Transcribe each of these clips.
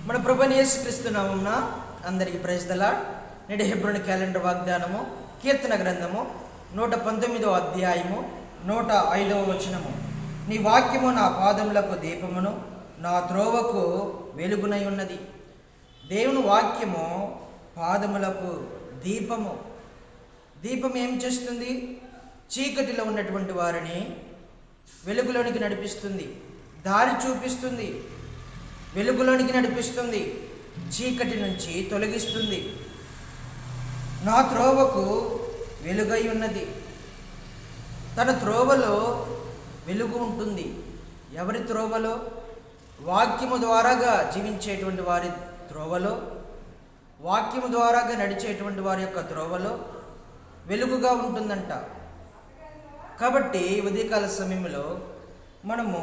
మన ప్రభువైన యేసుక్రీస్తు నామమున అందరికీ ప్రైజ్ ది లార్డ్. నేటి హెబ్రోను క్యాలెండర్ వాగ్దానము కీర్తన గ్రంథము 119వ అధ్యాయము 105వ వచనము. నీ వాక్యము నా పాదములకు దీపమును నా త్రోవకు వెలుగునై ఉన్నది. దేవుని వాక్యము పాదములకు దీపము. దీపం ఏం చేస్తుంది? చీకటిలో ఉన్నటువంటి వారిని వెలుగులోనికి నడిపిస్తుంది, దారి చూపిస్తుంది, వెలుగులోనికి నడిపిస్తుంది, చీకటి నుంచి తొలగిస్తుంది. నా త్రోవకు వెలుగై ఉన్నది. తన త్రోవలో వెలుగు ఉంటుంది. ఎవరి త్రోవలో? వాక్యము ద్వారాగా జీవించేటువంటి వారి త్రోవలో, వాక్యము ద్వారాగా నడిచేటువంటి వారి యొక్క త్రోవలో వెలుగుగా ఉంటుందంట. కాబట్టి ఉదయకాల సమయంలో మనము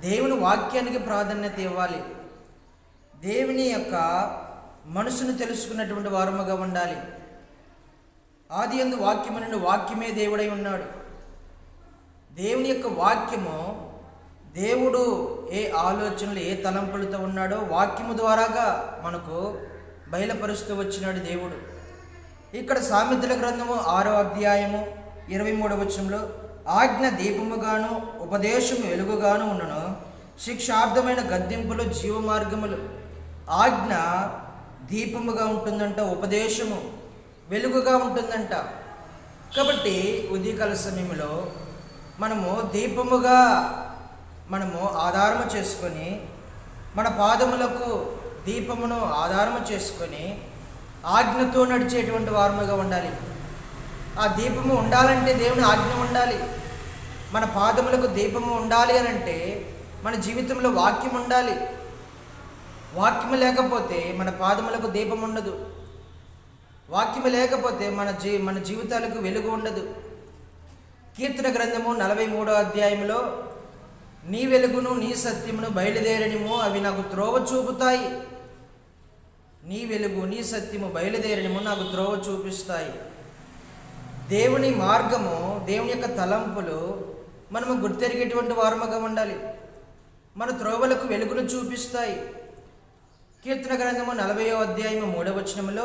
దేవుని వాక్యానికి ప్రాధాన్యత ఇవ్వాలి. దేవుని యొక్క మనసును తెలుసుకున్నటువంటి వారముగా ఉండాలి. ఆది యందు వాక్యము నుండి వాక్యమే దేవుడై ఉన్నాడు. దేవుని యొక్క వాక్యము, దేవుడు ఏ ఆలోచనలు ఏ తలంపులతో ఉన్నాడో వాక్యము ద్వారాగా మనకు బయలుపరుస్తూ వచ్చినాడు దేవుడు. ఇక్కడ సామెతల గ్రంథము 6వ అధ్యాయము 23వ వచనంలో ఆజ్ఞ దీపముగాను ఉపదేశము వెలుగుగాను ఉన్నను, శిక్షార్థమైన గద్దింపులు జీవ మార్గములు. ఆజ్ఞ దీపముగా ఉంటుందంట, ఉపదేశము వెలుగుగా ఉంటుందంట. కాబట్టి ఉదయకాల సమయంలో మనము దీపముగా ఆధారము చేసుకొని, మన పాదములకు దీపమును ఆధారము చేసుకొని ఆజ్ఞతో నడిచేటువంటి వారముగా ఉండాలి. ఆ దీపము ఉండాలంటే దేవుని ఆజ్ఞ ఉండాలి. మన పాదములకు దీపము ఉండాలి అని అంటే మన జీవితంలో వాక్యం ఉండాలి. వాక్యము లేకపోతే మన పాదములకు దీపం ఉండదు. వాక్యము లేకపోతే మన జీవితాలకు వెలుగు ఉండదు. కీర్తన గ్రంథము 43వ అధ్యాయంలో నీ వెలుగును నీ సత్యమును బయలుదేరనిము, అవి నాకు త్రోవ చూపుతాయి. నీ వెలుగు నీ సత్యము బయలుదేరనిము నాకు త్రోవ చూపిస్తాయి. దేవుని మార్గము, దేవుని యొక్క తలంపులు మనము గుర్తెరిగేటువంటి వారముగా ఉండాలి. మన త్రోవలకు వెలుగును చూపిస్తాయి. కీర్తన గ్రంథము 40వ అధ్యాయము 3వ వచనములో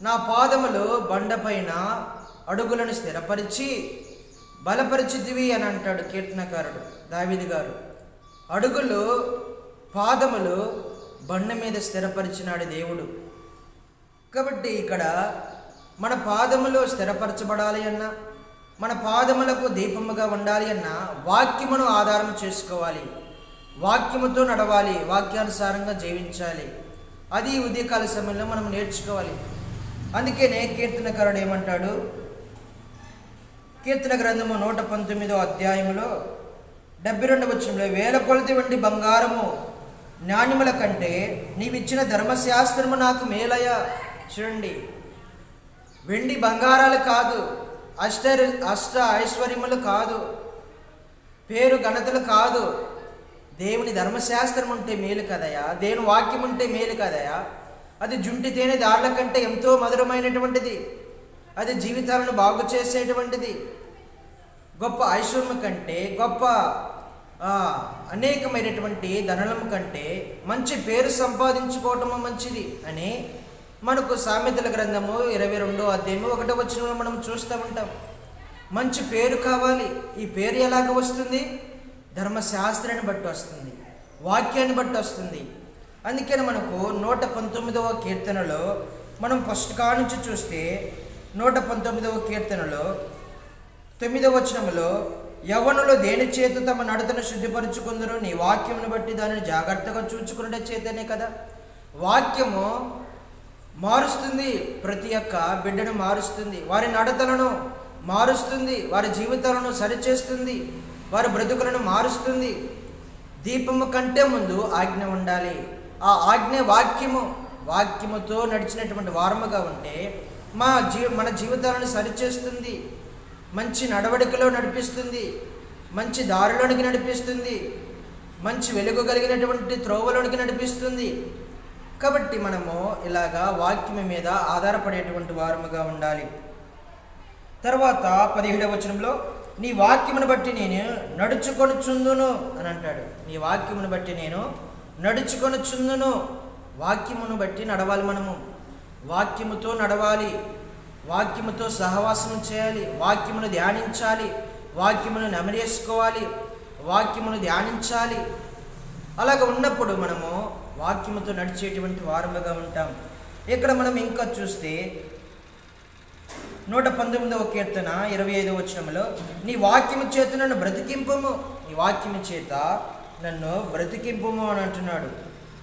నా పాదములు బండపైన అడుగులను స్థిరపరిచి బలపరిచితివి అని అంటాడు కీర్తనకారుడు దావీదు గారు. అడుగులు, పాదములు బండ మీద స్థిరపరిచినాడు దేవుడు. కాబట్టి ఇక్కడ మన పాదములు స్థిరపరచబడాలి అన్నా, మన పాదములకు దీపముగా ఉండాలి అన్నా వాక్యమును ఆధారం చేసుకోవాలి, వాక్యముతో నడవాలి, వాక్యానుసారంగా జీవించాలి. అది ఉదయకాల సమయంలో మనం నేర్చుకోవాలి. అందుకనే కీర్తనకారుడు ఏమంటాడు? కీర్తన గ్రంథము 119వ అధ్యాయములో 72వ వచనంలో వేల కొలది వంటి బంగారము నాణ్యముల కంటే నీవిచ్చిన ధర్మశాస్త్రము నాకు మేలయ. చూడండి, వెండి బంగారాలు కాదు, అష్ట ఐశ్వర్యములు కాదు, పేరు ఘనతలు కాదు. దేవుని ధర్మశాస్త్రం ఉంటే మేలు కదయా, దేవుని వాక్యం ఉంటే మేలు కదయా. అది జుంటి తేనె దారుల కంటే ఎంతో మధురమైనటువంటిది. అది జీవితాలను బాగు చేసేటువంటిది. గొప్ప ఐశ్వర్యం కంటే, గొప్ప అనేకమైనటువంటి ధనలము కంటే మంచి పేరు సంపాదించుకోవటము మంచిది అని మనకు సామెతల గ్రంథము 22వ అధ్యాయము 1వ వచనంలో మనం చూస్తూ ఉంటాం. మంచి పేరు కావాలి. ఈ పేరు ఎలాగ వస్తుంది? ధర్మశాస్త్రాన్ని బట్టి వస్తుంది, వాక్యాన్ని బట్టి వస్తుంది. అందుకని మనకు 119వ కీర్తనలో మనం ఫస్ట్ కాడ నుంచి చూస్తే 119వ కీర్తనలో 9వ వచనంలో యవ్వనులు దేని చేత తమ నడతను శుద్ధిపరుచుకుందరు, నీ వాక్యమును బట్టి దానిని జాగ్రత్తగా చూచుకునే చేతనే కదా. వాక్యము మారుస్తుంది, ప్రతి ఒక్క బిడ్డను మారుస్తుంది, వారి నడతలను మారుస్తుంది, వారి జీవితాలను సరిచేస్తుంది, వారి బ్రతుకులను మారుస్తుంది. దీపము కంటే ముందు ఆజ్ఞ ఉండాలి. ఆ ఆజ్ఞ వాక్యముతో నడిచినటువంటి వారముగా ఉంటే మన జీవితాలను సరిచేస్తుంది, మంచి నడవడికలో నడిపిస్తుంది, మంచి దారిలోనికి నడిపిస్తుంది, మంచి వెలుగు కలిగినటువంటి త్రోవలోనికి నడిపిస్తుంది. కాబట్టి మనము ఇలాగా వాక్యము మీద ఆధారపడేటువంటి వారముగా ఉండాలి. తర్వాత 17వ వచనంలో నీ వాక్యమును బట్టి నేను నడుచుకొనుచుందును అని అంటాడు. నీ వాక్యమును బట్టి నేను నడుచుకొనుచుందును. వాక్యమును బట్టి నడవాలి. మనము వాక్యముతో నడవాలి, వాక్యముతో సహవాసం చేయాలి, వాక్యమును ధ్యానించాలి, వాక్యమును నెమరేసుకోవాలి, వాక్యమును ధ్యానించాలి. అలాగ ఉన్నప్పుడు మనము వాక్యముతో నడిచేటువంటి వారముగా ఉంటాం. ఇక్కడ మనం ఇంకా చూస్తే 119వ కీర్తన 25వ వచనంలో, నీ వాక్యము చేత నన్ను బ్రతికింపుము, నీ వాక్యము చేత నన్ను బ్రతికింపుము అని అంటున్నాడు.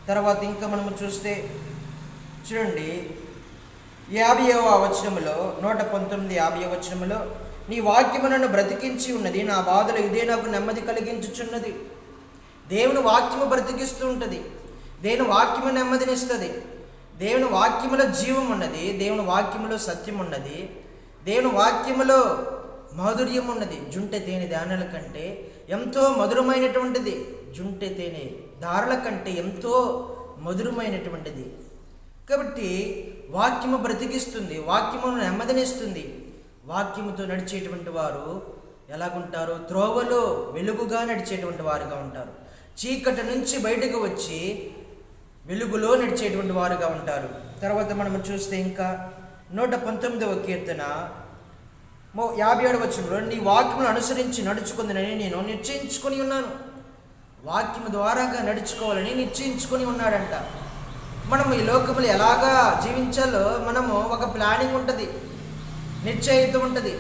తర్వాత ఇంకా మనము చూస్తే చూడండి 50వ వచనంలో, 119:50వ వచనంలో, నీ వాక్యము నన్ను బ్రతికించి ఉన్నది, నా బాధలు ఇదే నాకు నెమ్మది కలిగించుచున్నది. దేవుని వాక్యము బ్రతికిస్తూ ఉంటుంది. దేవుని వాక్యము నెమ్మదినిస్తుంది. దేవుని వాక్యములో జీవం ఉన్నది, దేవుని వాక్యములో సత్యం ఉన్నది, దేవుని వాక్యములో మాధుర్యం ఉన్నది. జుంటె తేనె దానల కంటే ఎంతో మధురమైనటువంటిది. జుంటె తేనె దారుల కంటే ఎంతో మధురమైనటువంటిది. కాబట్టి వాక్యము బ్రతికిస్తుంది, వాక్యమును నెమ్మదినిస్తుంది. వాక్యముతో నడిచేటువంటి వారు ఎలాగుంటారు? త్రోవలో వెలుగుగా నడిచేటువంటి వారుగా ఉంటారు. చీకటి నుంచి బయటకు వచ్చి వెలుగులో నడిచేటువంటి వారుగా ఉంటారు. తర్వాత మనము చూస్తే ఇంకా 119వ కీర్తన 57వ వచనంలో, నీ వాక్యమును అనుసరించి నడుచుకుందని నేను నిశ్చయించుకొని ఉన్నాను. వాక్యము ద్వారాగా నడుచుకోవాలని నిశ్చయించుకొని ఉన్నాడంట. మనము ఈ లోకములు ఎలాగా జీవించాలో మనము ఒక ప్లానింగ్ ఉంటుంది, నిశ్చయిత ఉంటుంది.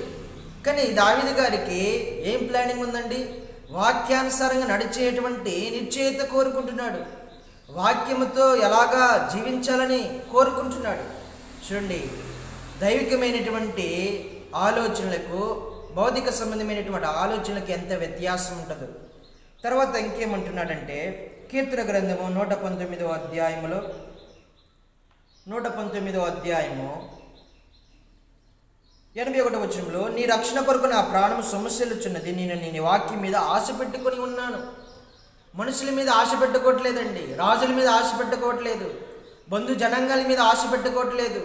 కానీ దావీదు గారికి ఏం ప్లానింగ్ ఉందండి? వాక్యానుసారంగా నడిచేటువంటి నిశ్చయిత కోరుకుంటున్నాడు. వాక్యముతో ఎలాగా జీవించాలని కోరుకుంటున్నాడు. చూడండి, దైవికమైనటువంటి ఆలోచనలకు భౌతిక సంబంధమైనటువంటి ఆలోచనలకు ఎంత వ్యత్యాసం ఉంటుందో. తర్వాత ఇంకేమంటున్నాడంటే, కీర్తన గ్రంథము 119వ అధ్యాయములో 119వ అధ్యాయము 81వ వచనంలో, నీ రక్షణ కొరకు నా ప్రాణము సమస్యలుచున్నది, నేను నీ వాక్యం మీద ఆశ పెట్టుకొని ఉన్నాను. మనుషుల మీద ఆశ పెట్టుకోవట్లేదండి, రాజుల మీద ఆశ పెట్టుకోవట్లేదు, బంధు జనాంగాల మీద ఆశ పెట్టుకోవట్లేదు.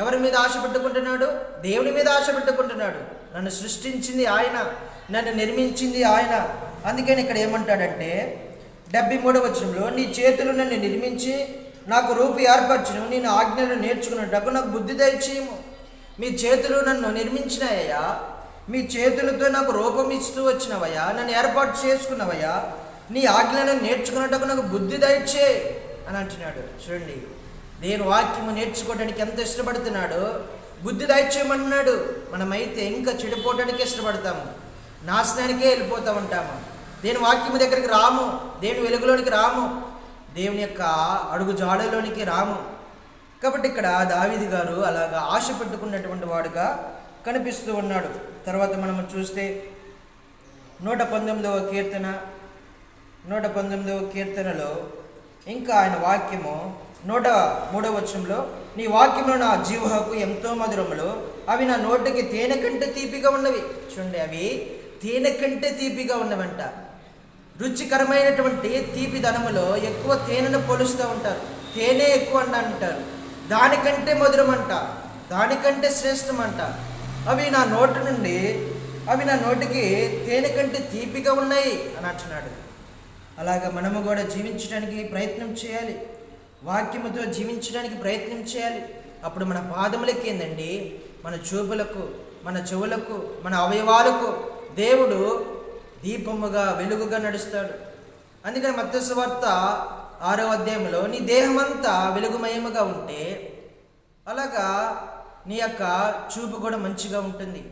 ఎవరి మీద ఆశ పెట్టుకుంటున్నాడు? దేవుని మీద ఆశ పెట్టుకుంటున్నాడు. నన్ను సృష్టించింది ఆయన, నన్ను నిర్మించింది ఆయన. అందుకని ఇక్కడ ఏమంటాడంటే 73వ వచనంలో, నీ చేతులు నన్ను నిర్మించి నాకు రూపు ఏర్పరచును, నేను ఆజ్ఞలు నేర్చుకున్నట్టు నాకు బుద్ధి దయచేయము. మీ చేతులు నన్ను నిర్మించినాయ్యా, మీ చేతులతో నాకు రూపం ఇస్తూ వచ్చినవయ్యా, నన్ను ఏర్పాటు చేసుకున్నవయ్యా, నీ ఆజ్ఞలను నేర్చుకున్నట్టుకు నాకు బుద్ధి దయచే అని అంటున్నాడు. చూడండి, దేవుని వాక్యము నేర్చుకోవడానికి ఎంత ఇష్టపడుతున్నాడు, బుద్ధి దయచేయమంటున్నాడు. మనమైతే ఇంకా చెడిపోవడానికి ఇష్టపడతాము, నాశనానికే వెళ్ళిపోతూ ఉంటాము. దేవుని వాక్యము దగ్గరికి రాము, దేవుని వెలుగులోనికి రాము, దేవుని యొక్క అడుగు జాడలోనికి రాము. కాబట్టి ఇక్కడ దావీదు గారు అలాగా ఆశ పెట్టుకున్నటువంటి వాడుగా కనిపిస్తూ ఉన్నాడు. తర్వాత మనము చూస్తే 119వ కీర్తన 119వ కీర్తనలో ఇంకా ఆయన వాక్యము 103వ వచనంలో, నీ వాక్యములు నా జీవహకు ఎంతో మధురములు, అవి నా నోటికి తేనె కంటే తీపిగా ఉన్నవి. చూడండి, అవి తేనె కంటే తీపిగా ఉన్నవంట. రుచికరమైనటువంటి తీపి ధనములో ఎక్కువ తేనెను పోలుస్తూ ఉంటారు. తేనె ఎక్కువ అంటారు, దానికంటే మధురం అంట, దానికంటే శ్రేష్టం అంట. అవి నా నోటికి తేనె కంటే తీపిగా ఉన్నాయి అని అంటున్నాడు. అలాగా మనము కూడా జీవించడానికి ప్రయత్నం చేయాలి, వాక్యముతో జీవించడానికి ప్రయత్నం చేయాలి. అప్పుడు మన పాదములకి ఏందండి, మన చూపులకు, మన చెవులకు, మన అవయవాలకు దేవుడు దీపముగా వెలుగుగా నడుస్తాడు. అందుకని మత్తయి సువార్త 6వ అధ్యాయంలో, నీ దేహమంతా వెలుగుమయముగా ఉంటే అలాగా నీ యొక్క చూపు కూడా మంచిగా ఉంటుంది.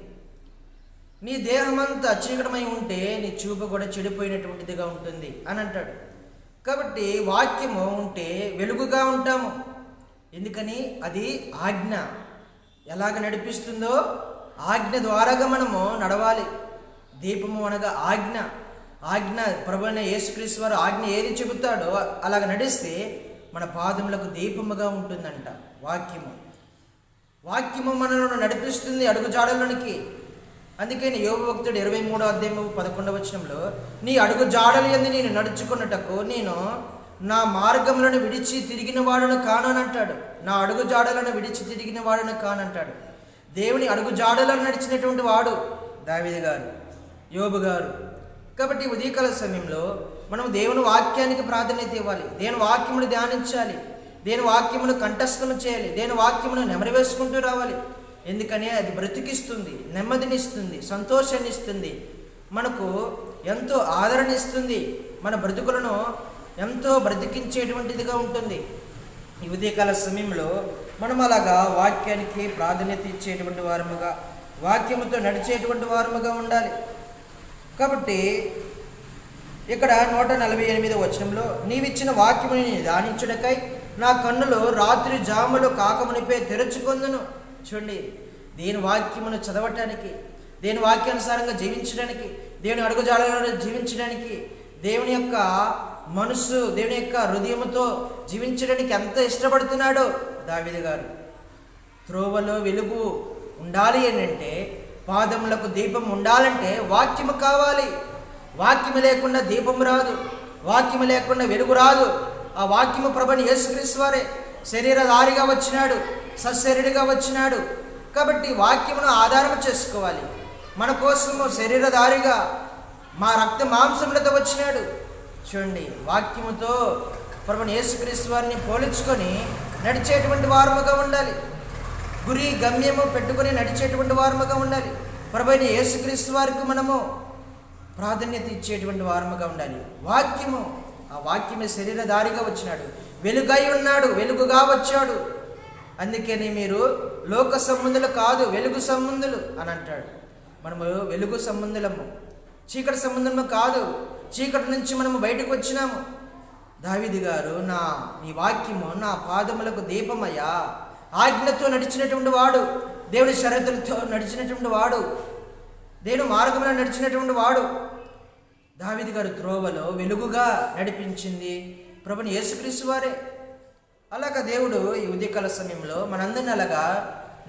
నీ దేహమంతా చీకటమై ఉంటే నీ చూపు కూడా చెడిపోయినటువంటిదిగా ఉంటుంది అని అంటాడు. కాబట్టి వాక్యము ఉంటే వెలుగుగా ఉంటాము. ఎందుకని? అది ఆజ్ఞ ఎలాగ నడిపిస్తుందో ఆజ్ఞ ద్వారాగా మనము నడవాలి. దీపము అనగా ఆజ్ఞ. ఆజ్ఞ ప్రభువైన యేసుక్రీస్తు వారు ఆజ్ఞ ఏది చెబుతాడో అలాగ నడిస్తే మన పాదములకు దీపముగా ఉంటుందంట వాక్యము. వాక్యము మనల్ని నడిపిస్తుంది అడుగుజాడలోనికి. అందుకని యోబు భక్తుడు 23వ అధ్యాయము 11వ వచనంలో, నీ అడుగు జాడలు యందు నేను నడుచుకున్నటకు నేను నా మార్గములను విడిచి తిరిగిన వాడును కానంటాడు. నా అడుగు జాడలను విడిచి తిరిగిన వాడును కానంటాడు. దేవుని అడుగు జాడలను నడిచినటువంటి వాడు దావీదు గారు, యోబు గారు. కాబట్టి ఉదయకాల సమయంలో మనం దేవుని వాక్యానికి ప్రాధాన్యత ఇవ్వాలి. దేవుని వాక్యమును ధ్యానించాలి, దేవుని వాక్యమును కంఠస్థం చేయాలి, దేవుని వాక్యమును నెమరు వేసుకుంటూ రావాలి. ఎందుకని అది బ్రతికిస్తుంది, నెమ్మదినిస్తుంది, సంతోషాన్ని ఇస్తుంది, మనకు ఎంతో ఆదరణ ఇస్తుంది, మన బ్రతుకులను ఎంతో బ్రతికించేటువంటిదిగా ఉంటుంది. ఈ ఉదయకాల సమయంలో మనం అలాగా వాక్యానికి ప్రాధాన్యత ఇచ్చేటువంటి వారముగా, వాక్యముతో నడిచేటువంటి వారముగా ఉండాలి. కాబట్టి ఇక్కడ 148వ వచనంలో, నీవిచ్చిన వాక్యముని ధ్యానించుటకై నా కన్నులు రాత్రి జాములు కాకమునిపే తెరుచుకొందును. చూడండి, దేని వాక్యమును చదవటానికి, దేని వాక్యానుసారంగా జీవించడానికి, దేవుని అడుగుజాడలను జీవించడానికి, దేవుని యొక్క మనసు, దేవుని యొక్క హృదయముతో జీవించడానికి ఎంత ఇష్టపడుతున్నాడో దావీదు గారు. త్రోవలో వెలుగు ఉండాలి అంటే, పాదములకు దీపం ఉండాలంటే వాక్యము కావాలి. వాక్యము లేకుండా దీపం రాదు, వాక్యము లేకుండా వెలుగు రాదు. ఆ వాక్యము ప్రభుని యేసుక్రీస్తు వారే శరీరధారిగా వచ్చినాడు, సశరీరుడిగా వచ్చినాడు. కాబట్టి వాక్యమును ఆధారం చేసుకోవాలి. మన కోసము శరీరధారిగా మా రక్త మాంసములతో వచ్చినాడు. చూడండి, వాక్యముతో ప్రభుని యేసుక్రీస్తు వారిని పోల్చుకొని నడిచేటువంటి వారముగా ఉండాలి. గురి గమ్యము పెట్టుకొని నడిచేటువంటి వారముగా ఉండాలి. ప్రభుని యేసుక్రీస్తు వారికి మనము ప్రాధాన్యత ఇచ్చేటువంటి వారముగా ఉండాలి. వాక్యము, ఆ వాక్యమే శరీరధారిగా వచ్చినాడు, వెలుగై ఉన్నాడు, వెలుగుగా వచ్చాడు. అందుకని మీరు లోక సంబంధులు కాదు, వెలుగు సంబంధులు అని అంటాడు. మనము వెలుగు సంబంధులము, చీకటి సంబంధము కాదు. చీకటి నుంచి మనము బయటకు వచ్చినాము. దావీదు గారు, నీ వాక్యము నా పాదములకు దీపమయ్యా, ఆజ్ఞతో నడిచినటువంటి వాడు, దేవుని షరతులతో నడిచినటువంటి వాడు, దేవుని మార్గంలో నడిచినటువంటి వాడు. దావీదు గారు త్రోవలో వెలుగుగా నడిపించింది ప్రభుని యేసుక్రీస్తు వారే. అలాగా దేవుడు ఈ ఉదయకాల సమయంలో మనందరినీ అలాగా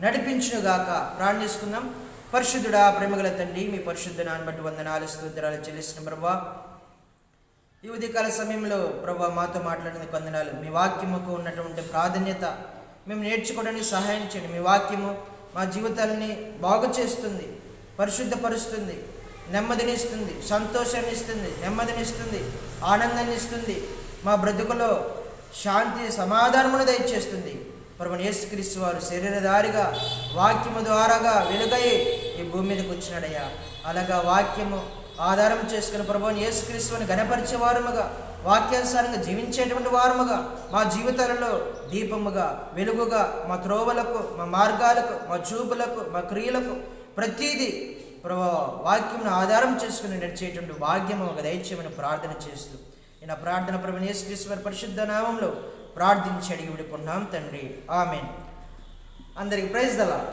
నడిపించునుగాక. ప్రార్థించుకుందాం. పరిశుద్ధుడా, ప్రేమగల తండ్రి, మీ పరిశుద్ధ నాన్ని బట్టి వందనాలు స్తోత్రాలు చెల్లిస్తున్న ప్రభా, ఈ ఉదయకాల సమయంలో ప్రభా మాతో మాట్లాడినందుకు వందనాలు. మీ వాక్యముకు ఉన్నటువంటి ప్రాధాన్యత మేము నేర్చుకోవడానికి సహాయం చేయండి. మీ వాక్యము మా జీవితాలని బాగు చేస్తుంది, పరిశుద్ధపరుస్తుంది, నెమ్మదినిస్తుంది, సంతోషాన్ని ఇస్తుంది, నెమ్మదినిస్తుంది, ఆనందాన్ని ఇస్తుంది, మా బ్రతుకులో శాంతి సమాధానమును దయచేస్తుంది. ప్రభుని యేసుక్రీస్తు వారు శరీరధారిగా వాక్యము ద్వారాగా వెలుగై ఈ భూమి మీదకి వచ్చినాడయ్యా. అలాగా వాక్యము ఆధారం చేసుకుని ప్రభుని యేసుక్రీస్తుని ఘనపరిచే వారముగా, వాక్యానుసారంగా జీవించేటువంటి వారముగా, మా జీవితాలలో దీపముగా, వెలుగుగా, మా త్రోవలకు, మా మార్గాలకు, మా చూపులకు, మా క్రియలకు ప్రతీది ప్రభు వాక్యమును ఆధారం చేసుకుని నడిచేటువంటి భాగ్యము ఒక దైత్యమని ప్రార్థన చేస్తూ ఈ నా ప్రార్థన ప్రభుని యేసుక్రీస్తు వారి పరిశుద్ధ నామంలో ప్రార్థించి అడిగి విడుకున్నాం తండ్రి. ఆమేన్. అందరికి ప్రైజ్ ద లార్డ్.